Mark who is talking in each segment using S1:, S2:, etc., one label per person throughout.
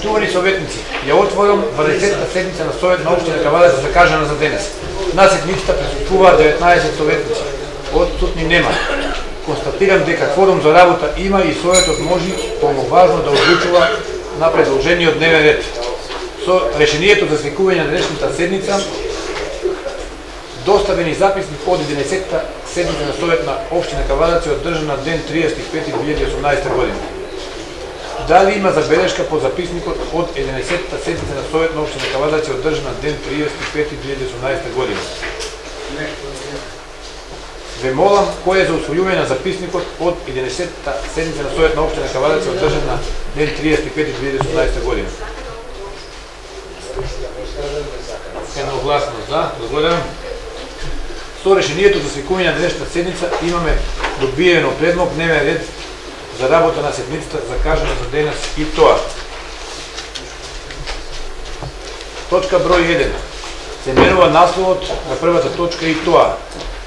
S1: Почитувани советници, ја отворам 20-та седница на Совет на општина Кавадац закажана за денес. На седницата присуствуваат 19 советници, отсутни нема. Констатирам дека кворум за работа има и Советот може помалважно да одлучува на предложениот дневен ред. Со решението за свикување на денешната седница доставени записник од 11-та седница на Совет на општина Кавадац одржана ден 35.2018 година. Дали има забелешка по записникот од 11-та седница на Совет на општина Кавадац одржана ден 35.2018 година? Ве молам кој е за усвојување на записникот од 11-та седница на Совет на општина Кавадац одржана ден 35.2018 година? Едногласно за. Благодарам. Со решението за свикување на денешната седница имаме добиено предмок дневен ред за работа на седницата закажана за денес и тоа. Точка број 1. Се менува насловот на првата точка и тоа.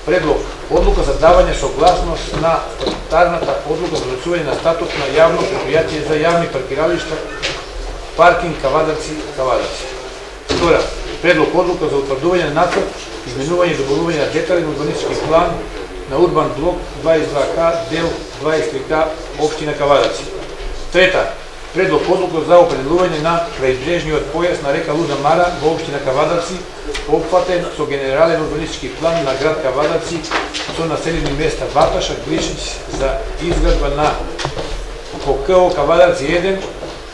S1: Предлог одлука за давање согласност на статутарната одлука за донесување на статут на јавно предпријатие за јавни паркиралишта паркинг Кавадаци. Втора, предлог одлука за утврдување на нацрт, изменување и дополнување на детален урбанистички план на урбан блок 22К, дел 23К, општина Кавадац. Трета, предлог одлука за определување на крајбрежниот појас на река Луда Мара во општина Кавадаци, опфатен со генерален урбанистички план на град Кавадаци со населени места Ваташа, Глишич за изградба на КО Кавадаци 1,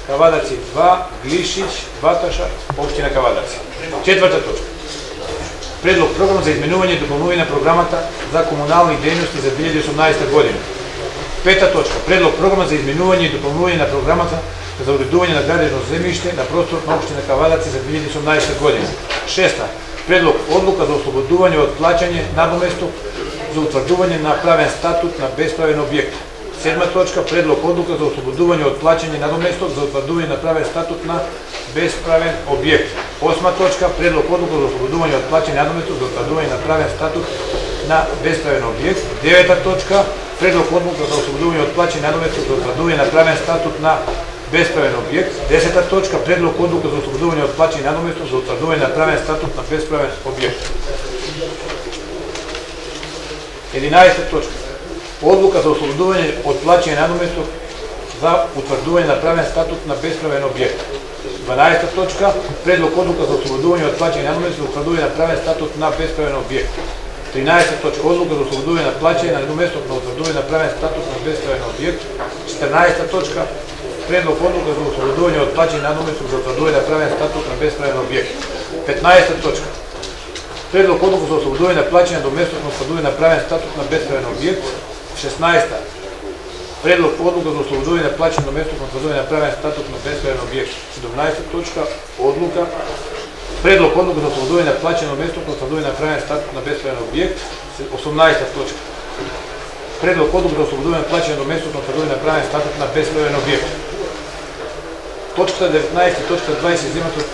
S1: Кавадаци 2, Глишич, Ваташа, општина Кавадаци. Четврта точка. Предлог програм за изменување и дополнување на програмата за комунални дејности за 2018 година. Пета точка. Предлог програма за изменување и дополнување на програмата за уредување на градежно земјиште на просторот на општина Кавадац за 2018 година. Шеста. Предлог одлука за ослободување од плаќање надоместок за утврдување на правен статут на бесправен објект. Седма точка. Предлог одлука за ослободување од плаќање надоместок за утврдување на правен статут на бесправен објект. Осма точка. Предлог одлука за ослободување од плаќање надоместок за утврдување на правен статут на бесправен објект. Девета точка. Предлог одлука за ослободување од плаќање надоместок за утврдување на правен статут на бесправен објект. Десета точка. Предлог одлука за ослободување од плаќање надоместок за утврдување на правен статут на бесправен објект. 11 точка. Одлука за ослободување од плаќање надоместок за утврдување на правен статут на бесправен објект. 12 точка. Предлог одлука за ослободување од плаќање надоместок за утврдување на правен статут на бесправен објект. 13 точка. Одлука за ослободување на плаќање надоместок на утврдување на правен статут на бесправен објект. 14 точка. Предлог одлука за ослободување од плаќање надоместок за утврдување на правен статут на бесправен објект. 15 точка. Предлог одлука за ослободување на плаќање надоместок на утврдување на правен статут на бесправен објект. 16. Предлог одлука за ослободување на плаќање надоместок на утврдување на правен статут на бесправен објект. 17 точка. Одлука. Предлог одлука за ослободување на плаќање надоместок на утврдување на правен статут на бесправен објект. 18 точка. Предлог одлука за ослободување на плаќање надоместок на утврдување на правен статут на бесправен објект. Точката 19 и точка 20 се изземат од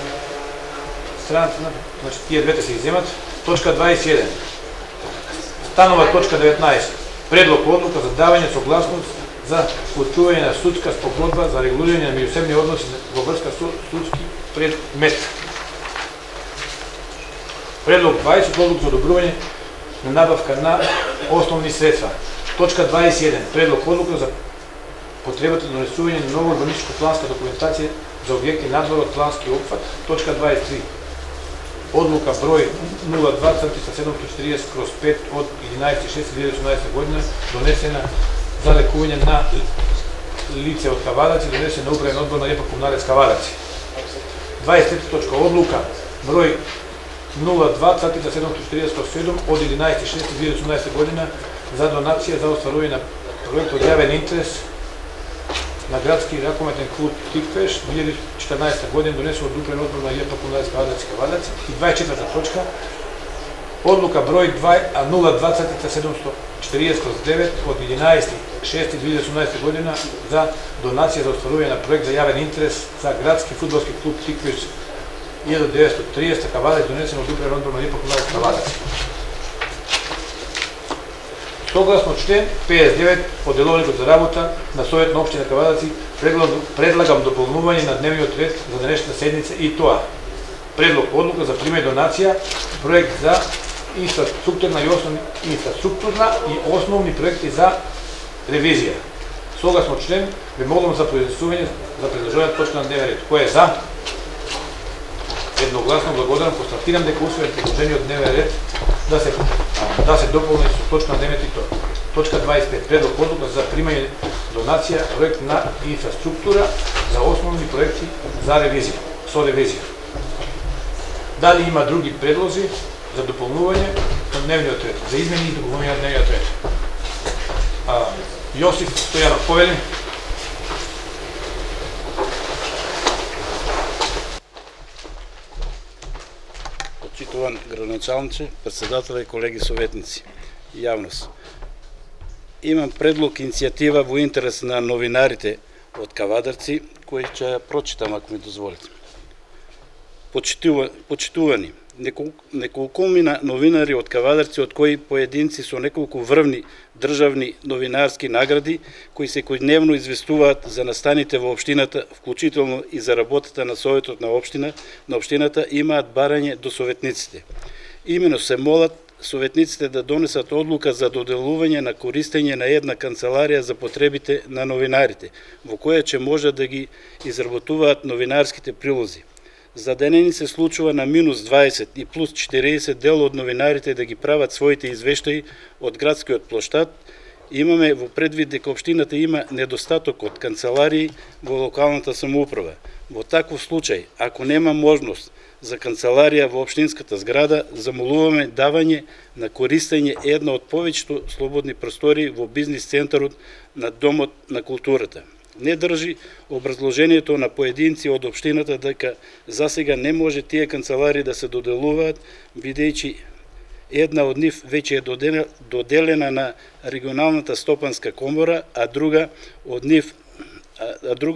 S1: страната, значи тие двете се изземат. Точка 21. Станува точка 19. Предлог одлука за давање согласност за склучување на судска спогодба за регулирање на меѓусебни односи во врска со судски предмет. Предлог 20. Одлука за одобрување на набавка на основни средства. Точка 21. Предлог одлука за потребата за донесување на нова урбанистичко-планска документација за објекти надвор од плански опфат. Точка 23. Одлука број 02/740/5 од 11.6.2018 година донесена за лекување на лице од Кавадац и донесена на управен одбор на ЕПА Комуналец Кавадац. 23 точка. Одлука број 02/740/7 од 11.6.2018 година за донација за остварување на проект од јавен интерес на градски ракометен клуб Тиквеш 2014 година донесен од управен одбор на ЕПА Комуналец Кавадац. И 24 точка. Одлука број 02/740/9 од 11.6.2018 година за донација за остварување на проект за јавен интерес за градски фудбалски клуб Тиквеш 1930 Кавадац донесен од управен одбор на ЕПА Комуналец Кавадац. Согласно член 59 од Деловникот за работа на Совет на општина Кавадаци предлагам дополнување на дневниот ред за денешната седница и тоа: предлог одлука за прима и донација, проект за инфраструктурна и основни проекти за ревизија. Согласно член ви молам за произнесување за предложувањето точка на дневен ред. Кој е за? Едногласно благодарам, констатирам дека усвоен предложениот дневен ред да се дополни со точка на дневен ред. Точка 25. Предлог одлука за примање донација, проект на инфраструктура за основни проекти за ревизија, со ревизија. Дали има други предлози за дополнување на дневниот ред, за измени и дополнување на дневниот ред? Јосиф Стојанов, повели.
S2: Почитуван градоначалниче, председател и колеги советници, јавност. Имам предлог иницијатива во интерес на новинарите од Кавадарци, кој ќе ја прочитам ако ми дозволите. Почитувани, неколкумина новинари од Кавадарци, од кои поединци со неколку врвни државни новинарски награди, кои секојдневно известуваат за настаните во општината, вклучително и за работата на Советот на општината, имаат барање до советниците. Имено се молат советниците да донесат одлука за доделување на користење на една канцеларија за потребите на новинарите, во која ќе може да ги изработуваат новинарските прилози. За да не ни се случува на минус 20 и плюс 40 дел од новинарите да ги прават своите извештаи од градскиот плоштад, имаме во предвид дека општината има недостаток од канцеларии во локалната самоуправа. Во таков случај, ако нема можност за канцеларија во општинската зграда, замолуваме давање на користење една од повеќето слободни простори во бизнис центарот на Домот на културата. Не држи образложението на поединци од општината дека засега не може тие канцелари да се доделуваат, бидејќи една од нив веќе е доделена на регионалната стопанска комора, а друга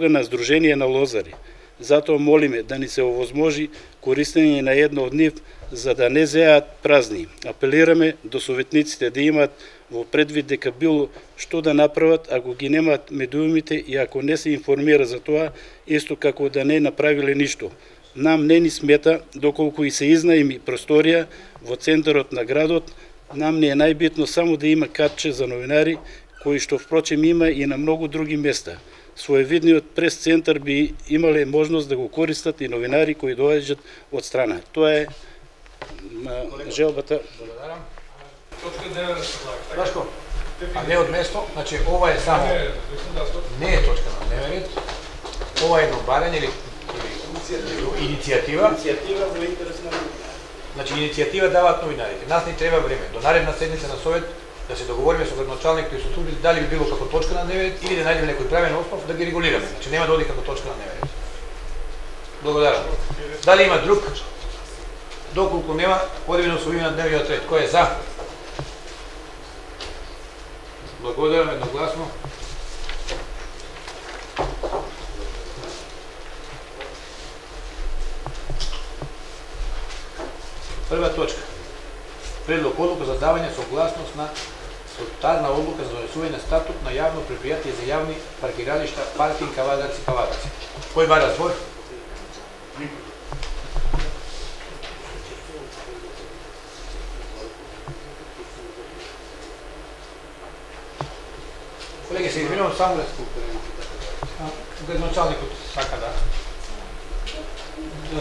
S2: на Сдружение на лозари. Затоа молиме да ни се овозможи користење на една од нив, за да не зеат празни. Апелираме до советниците да имаат во предвид дека било што да направат ако ги немаат медиумите и ако не се информира за тоа, исто како да не направиле ништо. Нам не ни смета доколку и се изнаеми просторија во центарот на градот, нам не е најбитно само да има катче за новинари, кои што впрочем има и на многу други места. Своевидниот прес-центар би имале можност да го користат и новинари кои доаѓаат од страна. Тоа е желбата.
S1: Точка 9 Рашко, а не од место, значи ова е само, не е точка на дневен ред, ова е едно барање или иницијатива.
S2: Иницијатива во интерес на...
S1: Значи иницијатива даваат новинарите. Нас ни треба време. До наредна седница на Совет да се договориме со градоначалникот и со службите дали би било како точка на дневен ред или да најдеме некој правен основ да ги регулираме. Значи нема да оди како точка на дневен ред. Благодарам. Дали има друг? Доколку нема, одиме на усвојување на дневниот ред. Кој е за? Благодарам едногласно. Прва точка. Предлог одлука за давање согласност на статутарна одлука за донесување на статут на јавно предпријатие за јавни паркиралишта Паркинг Кавадарци. Кој бара збор? Колеги, се извинувам само да градоначалникот сака да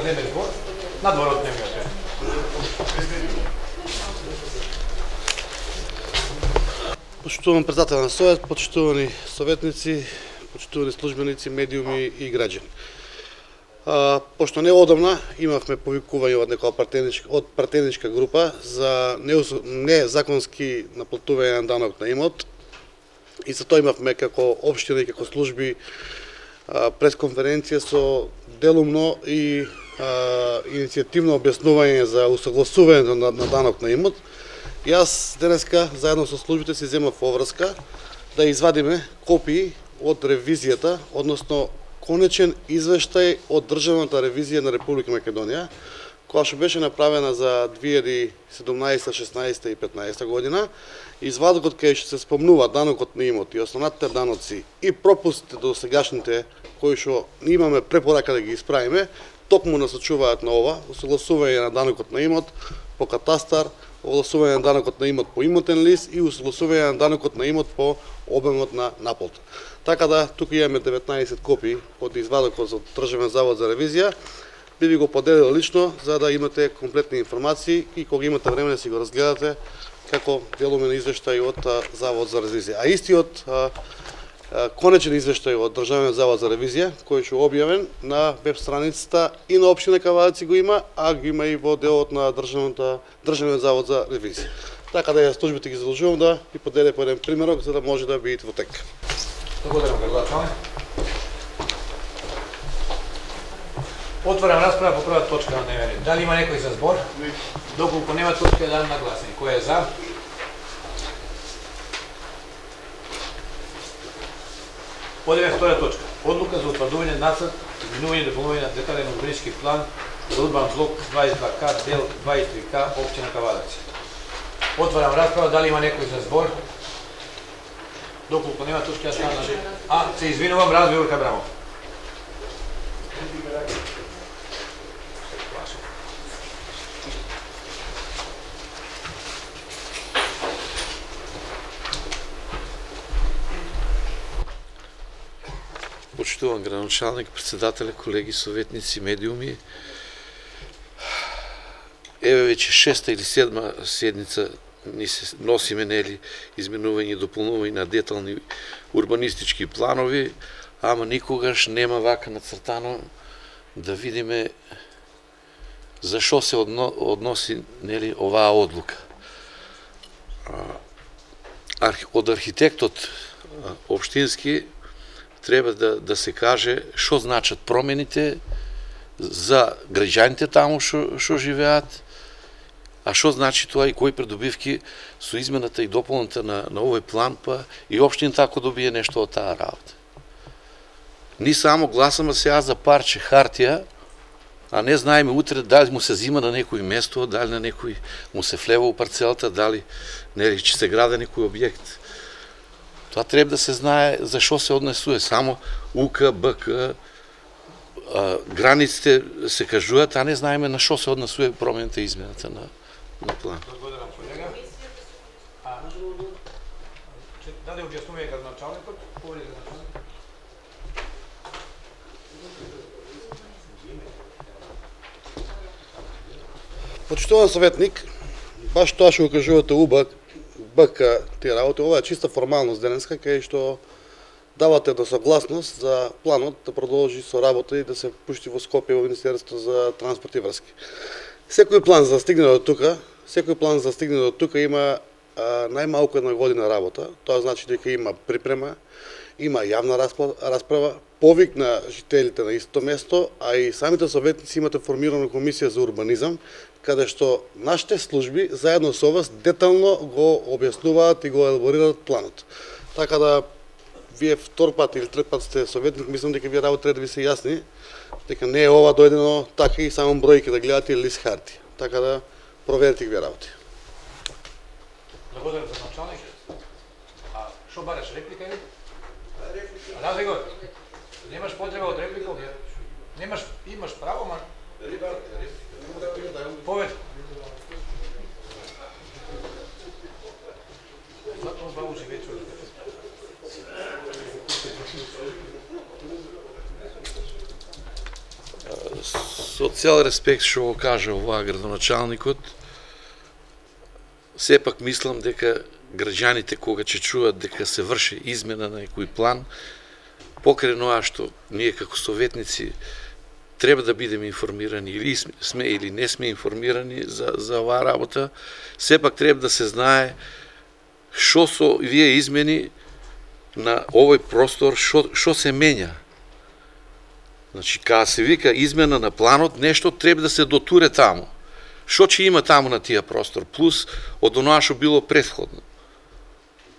S1: земе збор надвор од дневниот ред.
S3: Почитуван председател на Совет, почитувани советници, почитувани службеници, медиуми и граѓани. Пошто неодамна имавме повикување од некоја партеничка група за незаконски наплатување на данок на имот, и за тоа имавме како општина и како служби пресконференција со делумно и иницијативно објаснување за усогласување на данок на имот. Јас денеска заедно со службите си земав поврска да извадиме копии од ревизијата, односно конечен извештај од Државната ревизија на Република Македонија, која што беше направена за 2017, 16 и 15 година, извадокот кај што се спомнува данокот на имот и основните даноци и пропустите до сегашните кои што имаме препорака да ги исправиме, токму насочуваат на ова, усогласување на данокот на имот по катастар, огласување на данокот на имот по имотен лист и усогласување на данокот на имот по обемот на наплата. Така да, тука имаме 19 копии од извадокот за Државен завод за ревизија, би ви го поделил лично за да имате комплетни информации и кога имате време да си го разгледате како делумен извештај од Завод за ревизија. А истиот конечен извештај од Државен завод за ревизија, кој ќе објавен на веб страницата и на општина Кавадарци го има, а го има и во делот на Државен завод за ревизија. Така да ја службите ги задолжувам да ви поделе по еден примерок за да може да видите во тек.
S1: Благодарам, градоначалник. Отварам расправа по прва точка на дневен ред. Дали има некој за збор? Доколку нема точка, дам на гласање. Кој е за? Одеме втора точка. Одлука за утврдување нацрт, изменување и дополнување на детален урбанистички план за урбан блок 22К, дел 23К, општина Кавадарци. Отварам расправа, дали има некој за збор? Доколку нема точка, дам на... се извинувам, Разве Кабрамов.
S4: Почитуван градоначалник, председателя, колеги, советници, медиуми. Еве веќе 6-та или 7-ма седница ни се носиме нели изменување и дополнување на детални урбанистички планови, ама никогаш нема вака нацртано да видиме зашо се односи нели оваа одлука. Од архитектот општински треба да се каже што значат промените за граѓаните таму што живеат, а што значи тоа и кои придобивки со измената и дополната на овој план, па и општината ако добие нешто од таа работа. Ни само гласаме сега за парче хартија, а не знаеме утре дали му се зима на некој место, дали на некој му се влева у парцелата, дали нели ќе се гради некој објект. Тоа треба да се знае зашо се однесува. Само УК, БК, границите се кажуваат, а не знаеме на шо се однесува промените и измената на план.
S1: Благодарам, колега. Даде објаснување градоначалникот, говори градоначалник.
S3: Почитуван советник, баш тоа што го кажувате БК тие работи, ова е чиста формалност денеска, кај што давате да согласност за планот да продолжи со работа и да се пушти во Скопје во Министерството за транспорт и врски. Секој план за да стигне до тука има најмалку една година работа. Тоа значи дека има припрема, има јавна расправа, повик на жителите на истото место, а и самите советници имате формирана комисија за урбанизам, каде што нашите служби заедно со вас детално го објаснуваат и го елаборираат планот. Така да вие втор пат или трет пат сте советник, мислам дека вие работи треба да ви се јасни, дека не е ова дојдено така и само бројки да гледате или лист харти. Така да проверите вие работи.
S1: Благодарам за началник. Шо бараш, реплика или? Развегор, немаш потреба од реплика? Имаш право, ма... Повед. Затоа баву живее човек.
S4: Со цел респект што го кажа оваа градоначалникот, сепак мислам дека граѓаните кога ќе чуат дека се врши измена на некој план, покрај тоа што ние како советници треба да бидеме информирани или сме или не сме информирани за оваа работа, сепак треба да се знае што со вие измени на овој простор, што се менја. Значи, кога се вика измена на планот, нешто треба да се дотуре таму. Што ќе има таму на тие простор, плюс од оноа што било претходно.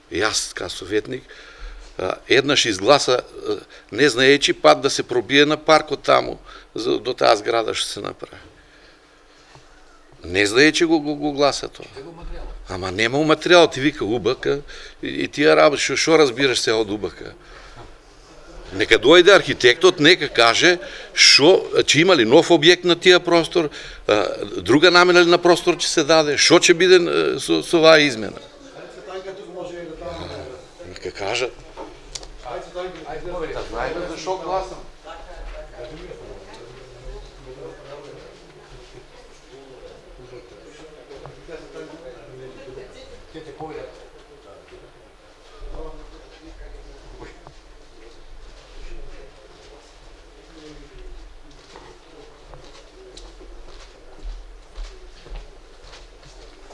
S4: Јас, као советник, еднаш изгласа, не знаејќи пат да се пробие на паркот таму, до таа зграда што се направи. Не знае че го гласа тоа. Ама нема у материјал, ти вика УБК и тие работи, што разбираш се од УБК? Нека дојде архитектот, нека каже че има ли нов објект на тие простор, друга намена ли на простор ќе се даде, што ќе биде со оваа измена. Нека кажат. Ајде за шо гласам.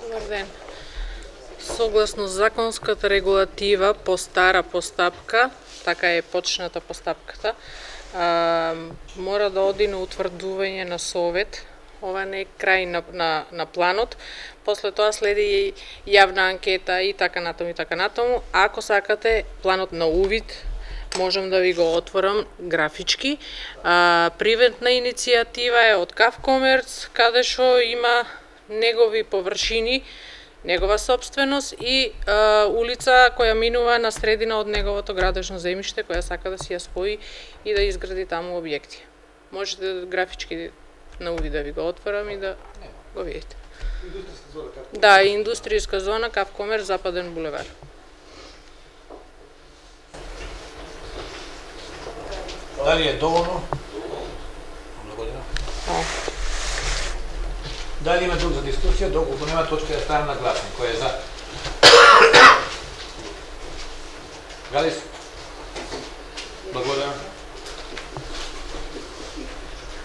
S5: Добар ден. Согласно законската регулатива по стара постапка, така е почната постапката, мора да оди на утврдување на совет. Ова не е крај на планот. После тоа следи јавна анкета и така натаму. Ако сакате планот на увид, можам да ви го отворам графички. Приватна иницијатива е од Кавкомерц, каде што има негови површини, негова собственост и улица која минува на средина од неговото градежно земјиште, која сака да си ја спои и да изгради таму објекти. Можете графички на увид да ви го отворам и да го видите. Да, индустријска зона, Кавкомерц, Западен булевар.
S1: Дали е доволно? Благодаря. Дали има друг за дискусија? Доколку нема, точка да ставам на гласни. Кој е за? Галис? Благодаря.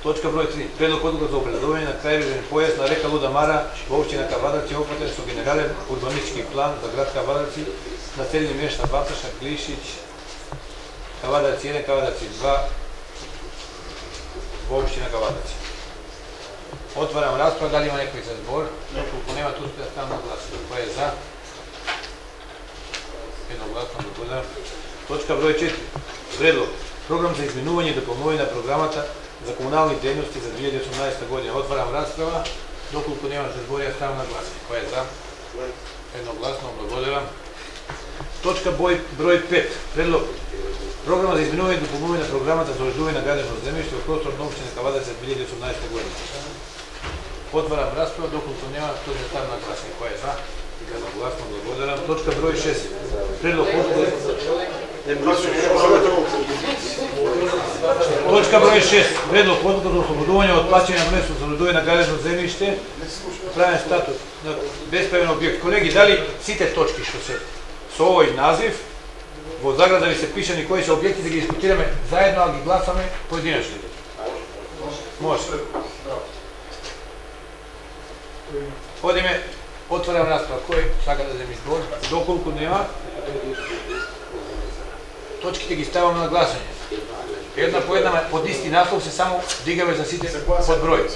S1: Точка број 3. Предлог одлука за определување на крајбрежен појас на река Луда Мара во општина Кавадарци, опфатен со генерален урбанистички план за град Кавадарци, населени места Баташа, Глишич, Кавадарци 1, Кавадарци 2 во општина Кавадарци. Отварам расправа, дали има некој за збор? Доколку нема, тука да ставам на глас. Кој е за? Едногласно, благодарам. Точка број 4. Предлог. Програм за изменување и дополнување на програмата за комунални дејности за 2018 година. Отварам расправа. Доколку нема за збор, ја ставам на глас. Кој е за? Едногласно, благодарам. Точка број 5. Предлог. Програма за изменување и дополнување на програмата за уредување на градежно земјиште во простор на општина Кавадарци за 2018 година. Отварам расправа, доколку нема, тоа ќе ставам на глас. Кој е за? Едногласно, благодарам. Точка број 6. Предлог. Точка број 6. Предлог одлука за ослободување од плаќање на место за уредување на градежно земјиште, правен статус на бесправен објект. Колеги, дали сите точки што се со овој назив во заграда ви се пишани кои се објекти да ги дискутираме заедно, а ги гласаме поединечно? Може. Одиме, отварам расправа. Кој сака да земи збор? Доколку нема, точките ги ставаме на гласање. Една по една, под исти наслов се само дигаме за сите под број.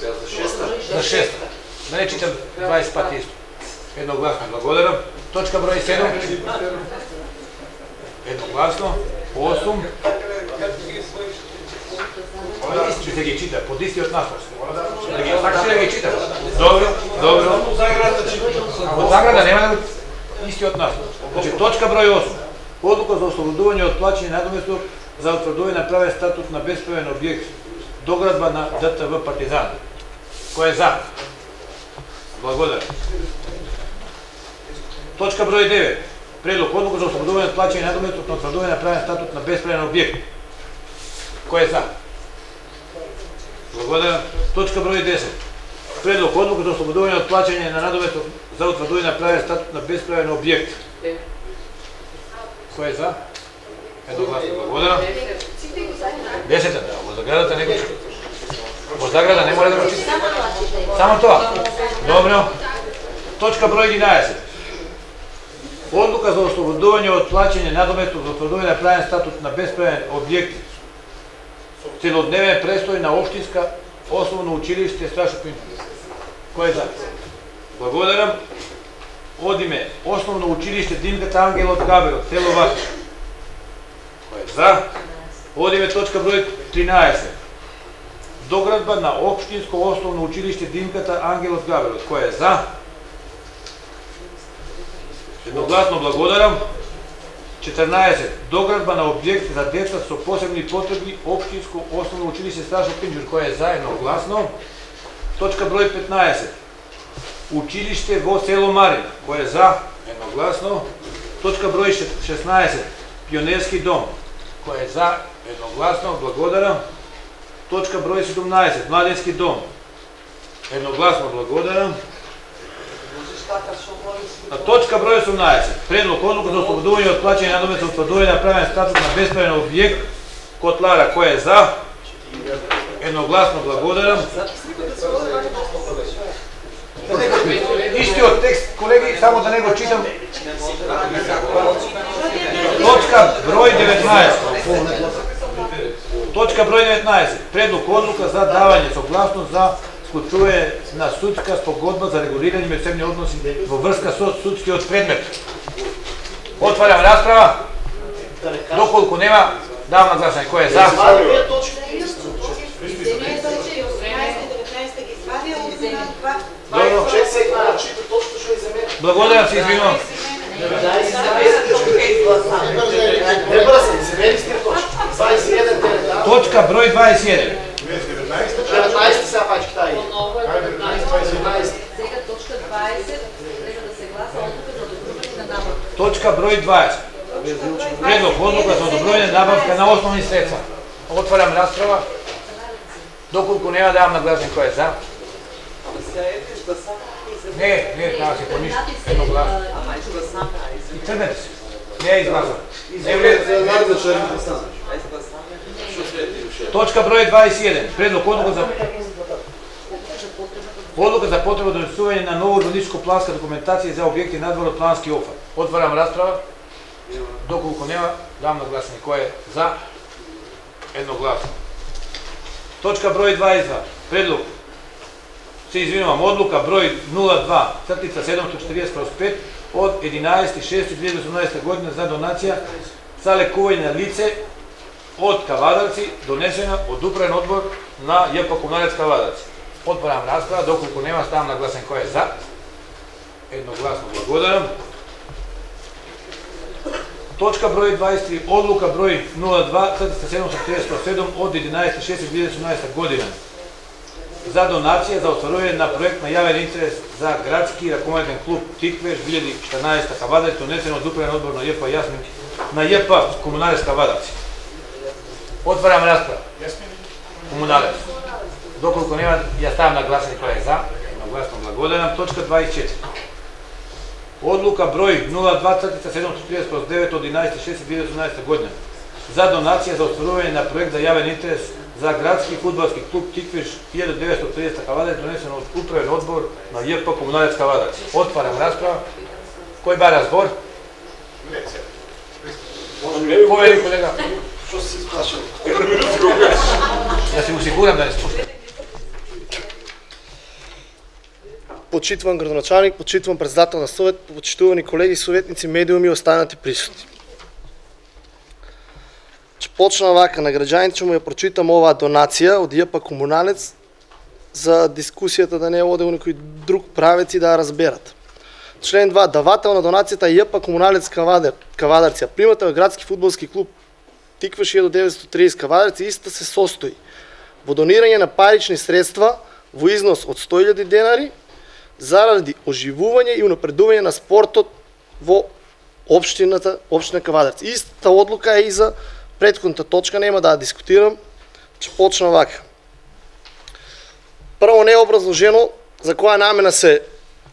S1: За шеста. Да не читам 20 пати исто. Едногласно, благодарам. Точка број 7. Едногласно. 8. Ще се ги чита, под истиот наслов. Сакаш да ги читам? Добро, добро. Од заграда нема да истиот наслов. Значи, точка број 8. Одлука за ослободување од плаќање надоместо за утврдување на правен статут на бесправен објект доградба на ДТВ Партизан. Кој е за? Благодарам. Точка број 9. Предлог одлука за ослободување од плаќање надоместо на утврдување на правен статут на бесправен објект. Кој е за? Благодарам. Точка број 10. Предлог одлука за ослободување од плаќање на надоместо за утврдување на правен статут на бесправен објект. Кој е за? Едногласно. Благодарам. 10. Да. Во заградата не го чита. Во заграда не мора да го чита. Само тоа. Добро. Точка број 11. Одлука за ослободување од плаќање надоместо за утврдување на правен статут на бесправен објект. Целодневен престој на општинска основно училиште Страшо Пинчев. Кој е за? Благодарам. Одиме основно училиште Димката Ангел од Габерот, село Ватиш. Кој е за? Одиме точка број 13. доградба на Општинско основно училиште Димката Ангелов Гаврилов. Кој е за? Едногласно благодарам. 14. Доградба на објект за деца со посебни потребни Општинско основно училиште Сташо Пинџур. Кој е за? Едногласно. Точка број 15. Училиште во село Марин. Кој е за? Едногласно. Точка број 16. Пионерски дом. Кој е за? Едногласно. Благодарам. Точка број 17. Младенски дом. Едногласно благодарам. На точка број 18. Предлог одлука за ослободување од плаќање надомест за утврдување на правен статус на бесправен објект котлара. Кој е за? Едногласно благодарам. Истиот текст, колеги, само да не го читам. Точка број 19. Точка број 19. Предлог одлука за давање согласност за склучување на судска спогодба за регулирање меѓусебни односи во врска со судскиот предмет. Отварам расправа. Доколку нема, давам на гласање. Кој е за? Добро. Благодарам, се извинувам. Точка број 21.
S6: 19 сега пачката и.
S7: Сега точка 20 треба да се гласа одлука за одобрување на набавка.
S1: Точка број 20. Предлог одлука за одобрување на набавка на основни средства. Отварам расправа. Доколку нема, давам на гласање. Кој е за? Не, таа се поништи. Едногласно. И тргнете се. Не е изгласано. Не влезе. Точка број 21. Предлог одлука за потреба за донесување на ново урбанистичко-планска документација за објекти надвор од плански офат. Отварам расправа. Доколку нема, давам на гласање. Кој е за? Едногласно. Точка број 22. Предлог. Се извинувам, одлука број 02/740/5 од 11.6.2018 година за донација за лекување на лице од Кавадарци, донесена од управен одбор на ЈП Комуналец Кавадарци. Отварам расправа, доколку нема, ставам на гласање. Кој е за? Едногласно благодарам. Точка број 23. Одлука број 02/740/7 од 11.6.2018 година за донација за остварување на проект на јавен интерес за градски ракометен клуб Тиквеш 2014 Кавадарци, донесен од управен одбор на ЈП Комуналец Кавадарци. Отварам расправа. Комуналец. Доколку нема, ја ставам на гласање. Кој е за? Едногласно благодарам. Точка 24. Одлука број 02/740/9 од 11.6.2018 година за донација за остварување на проект за јавен интерес за градски фудбалски клуб Тиквиш 1930 Кавадарци, донесен од управен одбор на ЈП Комуналец Кавадарци. Отварам расправа. Кој бара збор? Кој е колега?
S6: Што се исплашил?
S1: Ја се усигурам да не спуште.
S6: Почитуван градоначалник, почитуван председател на совет, почитувани колеги, советници, медиуми и останати присутни. Че почна вака, на граѓаните ќе му ја прочитам оваа донација од ЈП Комуналец за дискусијата да не е одел некој друг правец и да ја разберат. Член 2. Давател на донацијата ЈП Комуналец Кавадарци, примател градски фудбалски клуб Тиквеш 1930 Кавадарци, иста се состои во донирање на парични средства во износ од 100.000 денари заради оживување и унапредување на спортот во општина Кавадарци. Истата одлука е и за претходната точка, нема да ја дискутирам, че почна вака. Прво не е образложено за која намена се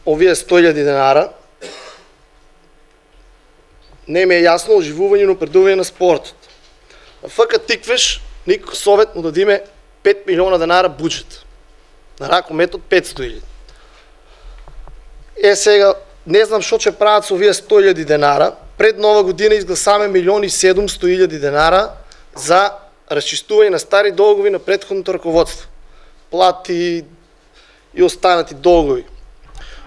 S6: овие 100.000 денара. Не ми е јасно оживување и унапредување на спортот. На ФК Тиквеш никој совет му дадиме 5 милиона денара буџет. На ракометот 500.000. Сега, не знам што ќе прават со овие 100.000 денара. Пред нова година изгласаме 1.700.000 денара за расчистување на стари долгови на претходното раководство. Плати и останати долгови.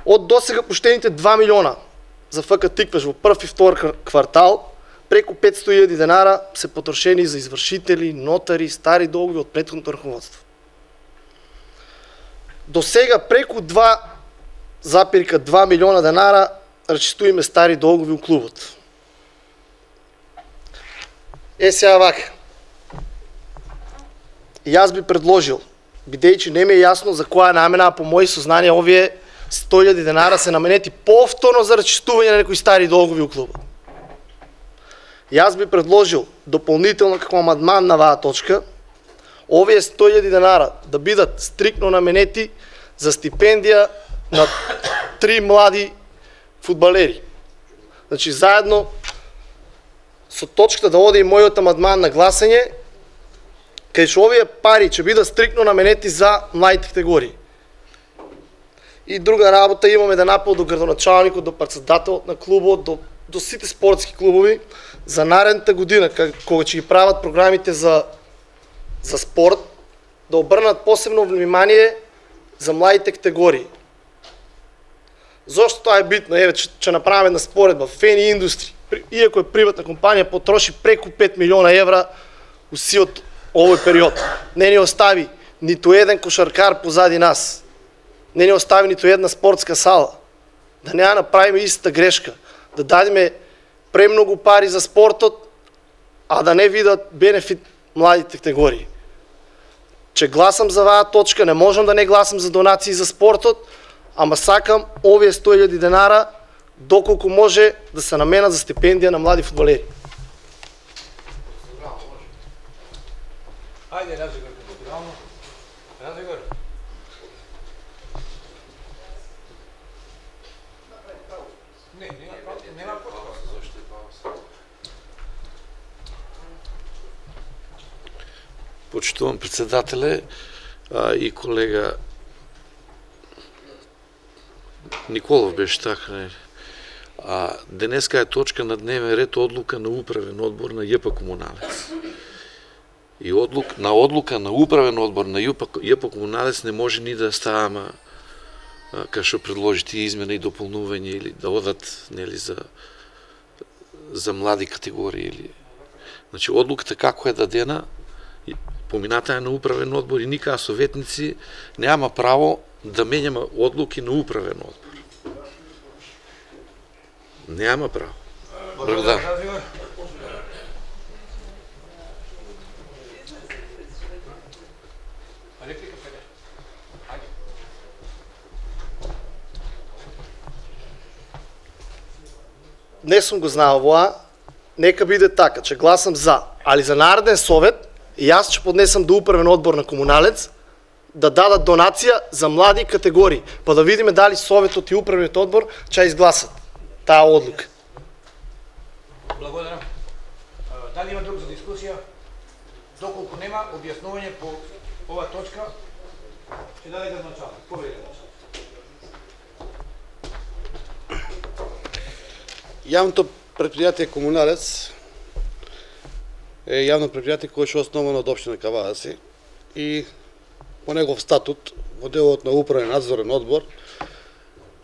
S6: Од досега поштените 2 милиона за ФК Тиквеш во прв и втор квартал, преку 500.000 денара се потрошени за извршители, нотари, стари долгови од претходното раководство. До сега преку 2,2 милиона денара разчистуваме стари долгови у клубот. Сега вака. И аз би предложил, бидејќи не ми е јасно за која намена, по мои сознанија овие 100.000 денара се наменети повторно за разчистување на некои стари долгови у клубот. И аз би предложил дополнително како амандман на оваа точка, овие 100.000 денара да бидат стриктно наменети за стипендија на 3 млади фудбалери. Значи заедно со точката да оди и мојот амандман на гласање, кај што овие пари ќе бидат стриктно наменети за младите категории. И друга работа имаме да напол до градоначалникот, до претседателот на клубот, до сите спортски клубови за наредната година, кога ќе ги прават програмите за спорт, да обрнат посебно внимание за младите категории. Зошто тоа е битно? Еве, ќе направиме една споредба. Фени Индустри, иако е приватна компанија, потроши преку 5 милиона евра у сиот овој период. Не ни остави ниту еден кошаркар позади нас. Не ни остави ниту една спортска сала. Да не направиме истата грешка. Да дадеме премногу пари за спортот, а да не видат бенефит младите категории. Че гласам за оваа точка, не можам да не гласам за донации за спортот, ама сакам овие 100.000 денара доколку може да се наменат за стипендија на млади фудбалери.
S1: Ајде, разговор културално. Разговор. Нема подпис. Зошто е пауза?
S4: Почитувам председателе и колега Николов беше така. Денеска е точка на дневен ред одлука на управен одбор на ЈП Комуналец. И на одлука на управен одбор на ЈП Комуналец не може ни да ставаме кај што предложите измена и дополнување или да одат нели за млади категории или значи одлуката како е дадена помината е на управен одбор и никаа советници нема право да менјаме одлуки на управен одбор. Нема право. Благодарам.
S6: Не сум го знаел воа, нека биде така, че гласам за, али за нареден совет и аз ќе поднесам до управен одбор на Комуналец да дадат донација за млади категории, па да видиме дали советот и управниот одбор ќе изгласат таа одлука.
S1: Благодарам. Дали има друг за дискусија? Доколку нема објаснување по ова точка, ќе даде градоначалник. Повеќе.
S3: Јавното предпријатие Комуналец е јавно предпријатие кое е основано од општина Кавадаци и по негов статут во делот на управен надзорен одбор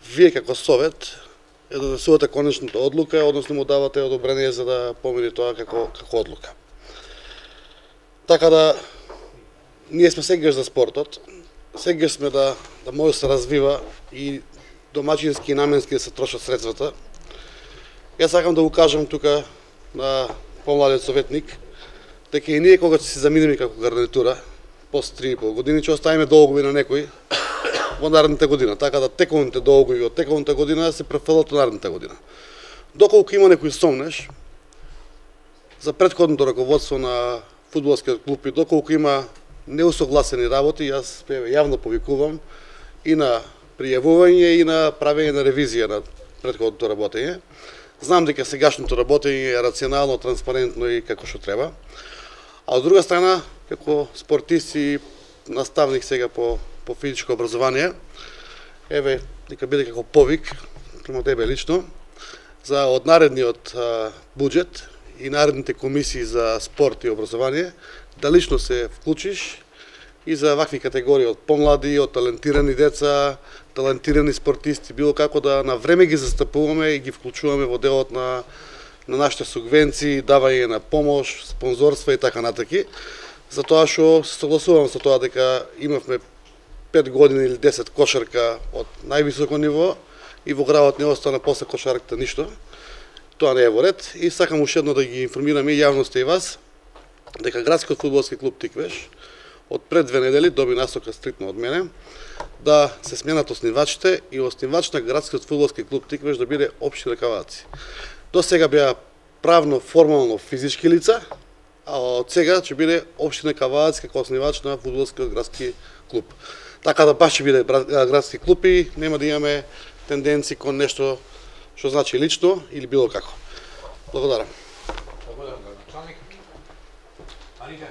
S3: вие како совет ја донесувате конечната одлука, односно му давате одобрение за да помине тоа како одлука. Така да ние сме сегаш за спортот, сегаш сме да може да се развива и домачински и наменски да се трошат средствата. Јас сакам да го кажам тука на помладиот советник дека и ние кога ќе се заминеме како гарнитура после 3,5 години ќе оставиме долгови на некои во наредната година, така да тековните долгови од тековната година се префрлат во наредната година. Доколку има некој сомнеш за претходното раководство на фудбалскиот клуб и доколку има неусогласени работи, јас јавно повикувам и на пријавување и на правење на ревизија на претходното работење. Знам дека сегашното работење е рационално, транспарентно и како што треба. А од друга страна, како спортист и наставник сега по физичко образование, еве, нека биде како повик, према тебе лично, за од наредниот буџет и наредните комисии за спорт и образование, да лично се вклучиш и за вакви категории од помлади, од талентирани деца, талентирани спортисти, било како да на време ги застапуваме и ги вклучуваме во делот на нашите субвенции, давање на помош, спонзорства и така натаки. Затоа што се согласувам со тоа дека имавме 5 години или 10 кошарка од највисоко ниво и во градот не остана после кошарката ништо. Тоа не е во ред и сакам уште едно да ги информираме и јавноста и вас дека градскиот фудбалски клуб Тиквеш од пред 2 недели доби насока стриктно од мене да се сменат оснивачите и оснивач на градскиот фудбалски клуб Тиквеш да биде општина Кавадарци. До сега беа правно, формално физички лица, а од сега ќе биде општина Кавадарци како оснивач на фудбалскиот градски клуб. Така да баш ќе биде градски клуб и нема да имаме тенденции кон нешто што значи лично или било како. Благодарам.
S1: Благодарам, градоначалник. Анита,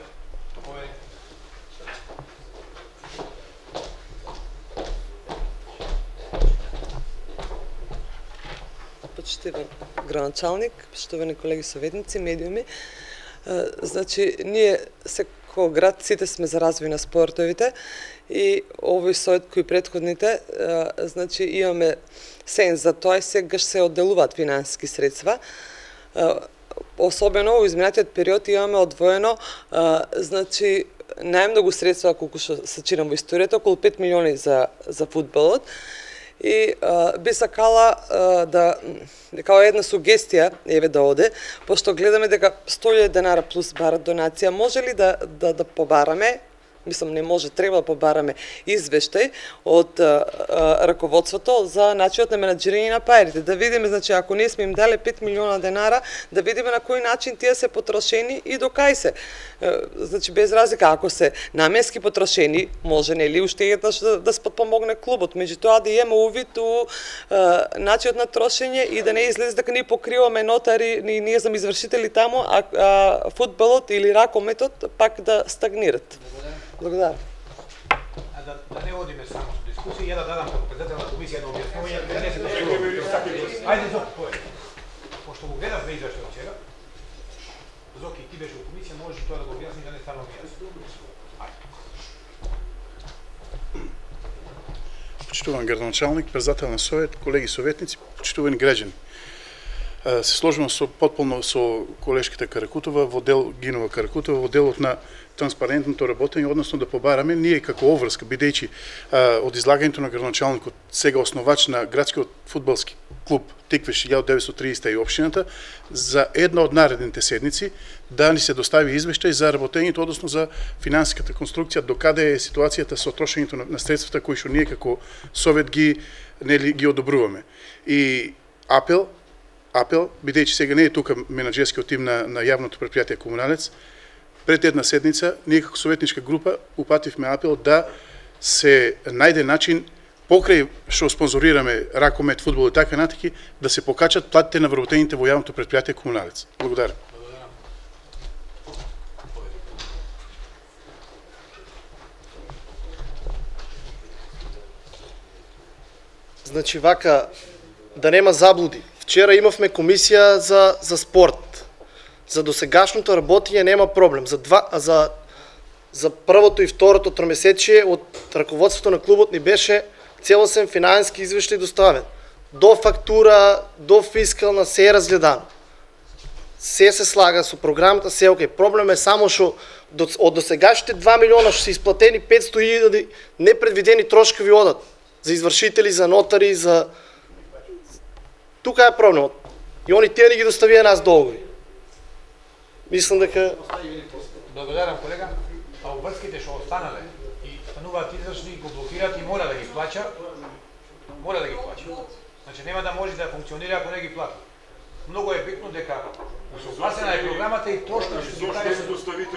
S1: повери.
S8: Почтуван градоначалник, почтувани колеги советници, медиуми. Значи, ние секој град сите сме за развој на спортовите и овој совет кои претходните, значи имаме сенс за тоа и сегаш се одделуваат финансиски средства. Особено во изминатиот период имаме одвоено значи најмногу средства колку што сачирам во историјата, околу 5 милиони за фудбалот. И би сакала дека една сугестија еве да оде, пошто гледаме дека 100.000 денара плюс барат донација, може ли да побараме, мислам не може, треба да побараме извештај од раководството за начинот на менаџирање на парите, да видиме, значи ако не сме им дале 5 милиона денара, да видиме на кој начин тие се потрошени и до кај се. Значи без разлика, ако се наменски потрошени, може нели уште еднаш да спотпомогне клубот, меѓутоа да имаме увид у начинот на трошење и да не излезе дека ние покриваме нотари, ние сме извршители таму, а фудбалот или ракометот пак да стагнират. Благодарам.
S1: Да не одиме само со дискусија, ја да дадам како председател на комисија на објаснување, да не се дискусија. Ајде, Зоки, појде. Пошто го гледавме извештајот вчера, Зоки, ти беше во комисија, можеш тоа да го објасни да не станува јасно.
S9: Почитуван градоначалник, председател на совет, колеги советници, почитувани граѓани. Се сложувам потполно со колешката Каракутова во дел Гинова Каракутова во делот на транспарентното работење, односно да побараме ние како обврска, бидејќи од излагањето на градоначалникот, сега основач на градскиот фудбалски клуб Тиквеш 1930 и општината, за една од наредните седници да ни се достави извештај за работењето, односно за финансиската конструкција, докаде е ситуацијата со трошењето на средствата кои што ние како совет ги одобруваме. И апел, бидејќи сега не е тука менаџерскиот тим на јавното предпријатие Комуналец, пред една седница, ние како советничка група упативме апел да се најде начин покрај што спонзорираме ракомет, фудбал и така натаки, да се покачат платите на вработените во јавното предпријатие Комуналец. Благодарам.
S6: Значи вака, да нема заблуди. Вчера имавме комисија за спорт. За досегашното работење нема проблем. За првото и второто тромесечие од раководството на клубот ни беше целосен финансиски извештај доставен. До фактура, до фискална, се е разгледано. Се слага со програмата, се окей. Проблем е само што од досегашните 2 милиона што се исплатени 500.000 непредвидени трошкови одат. За извршители, за нотари, за... Тука е проблемот. И они тие ни ги доставија нас долгови. Мислам дека...
S1: Благодарам, колега. А обврските што останале и стануваат извршни, го блокираат и мора да ги плаќа. Мора да ги плаќа. Значи нема да може да функционира ако не ги плати. Многу е битно дека согласена е програмата и точно што се прави се доставите.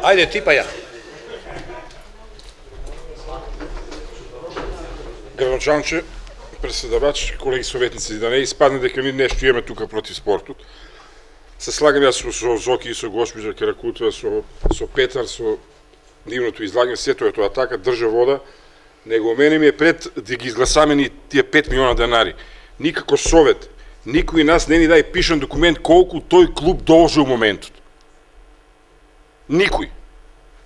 S1: Ајде, ти па ја.
S10: Градоначалниче, председавач, колеги советници, да не испадне дека ми нешто имаме тука против спортот. Се слагам јас со Зоки, со госпожа Каракутова, со Петар, со нивното излагање, сето е тоа така, држа вода, него мене ми е пред да ги изгласаме ни тие 5 милиона денари. Никако совет, никој нас не ни дај пишан документ колку тој клуб должи у моментот. Никој.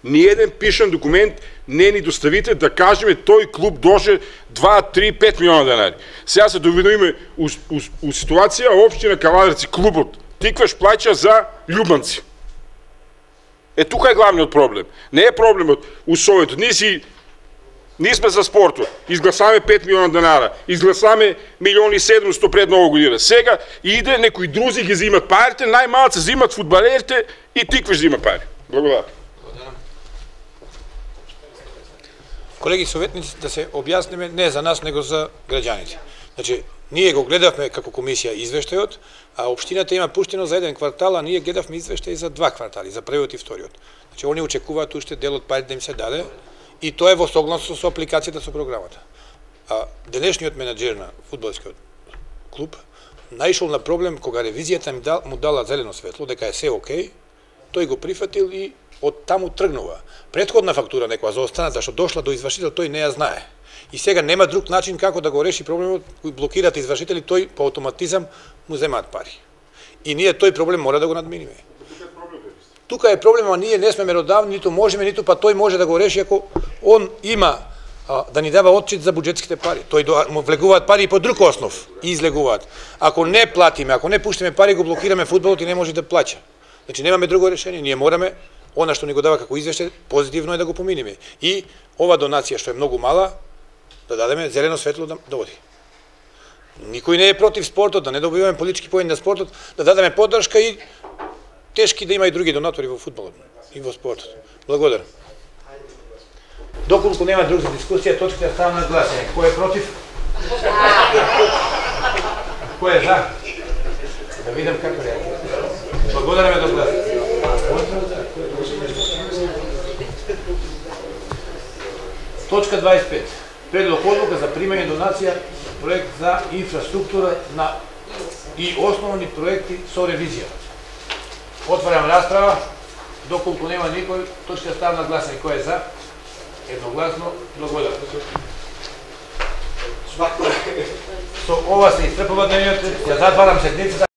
S10: Ниеден пишан документ не ни доставите да кажеме тој клуб доже 2, 3, 5 милиона денари. Сега се довидуваме у ситуација општина Кавадарци, клубот, Тикваш плаќа за љубанци. Тука е главниот проблем. Не е проблемот у Советот. Ние сме за спортот. Изгласаме 5 милиона денара. Изгласаме 1.700.000 пред Нова година. Сега иде некои друзи ги взимат парите, најмалце взимат фудбалерите и Тикваш взима пари. Благодарам.
S1: Колеги советници, да се објасниме не за нас, него за граѓаните. Значи, ние го гледавме како комисија извештајот, а општината има пуштено за еден квартал, а ние гледавме извештај за 2 квартали, за првиот и вториот. Значи, они очекуваат уште дел од парите да им се даде и тоа е во согласно со апликацијата со програмата. А денешниот менаџер на фудбалскиот клуб наишол на проблем кога ревизијата му дала зелено светло, дека е се окей, тој го прифатил и од таму тргнува. Претходна фактура некоја заостаната што дошла до извршител, тој не ја знае. И сега нема друг начин како да го реши проблемот, кој блокираат извршители, тој по автоматизам му земаат пари. И ние тој проблем мора да го надминиме. Тука е проблем, а ние не сме меродавни, ниту можеме, ниту па тој може да го реши ако он има да ни дава отчит за буџетските пари. Тој му влегуваат пари и по друг основ и излегуваат. Ако не платиме, ако не пуштиме пари, го блокираме фудбалот и не може да плаќа. Значи немаме друго решение, ние мораме она што ни го дава како извештај, позитивно е да го поминиме. И ова донација што е многу мала, да дадеме зелено светло да оди. Никој не е против спортот, да не добиваме политички поени на спортот, да дадеме поддршка и тешки да има и други донатори во фудбалот и во спортот. Благодарам. Доколку нема друг за дискусија, точката става на гласање. Кој е против? Кој е за? Да видам како реагира. Благодараме до гласање. Точка 25. Предлог одлука за примање донација проект за инфраструктура и основни проекти со ревизија. Отварам расправа. Доколку нема никој, точка става на гласање. Кој е за? Едногласно. Благодарам. Со ова се истрпува денот. Ја затварам седницата.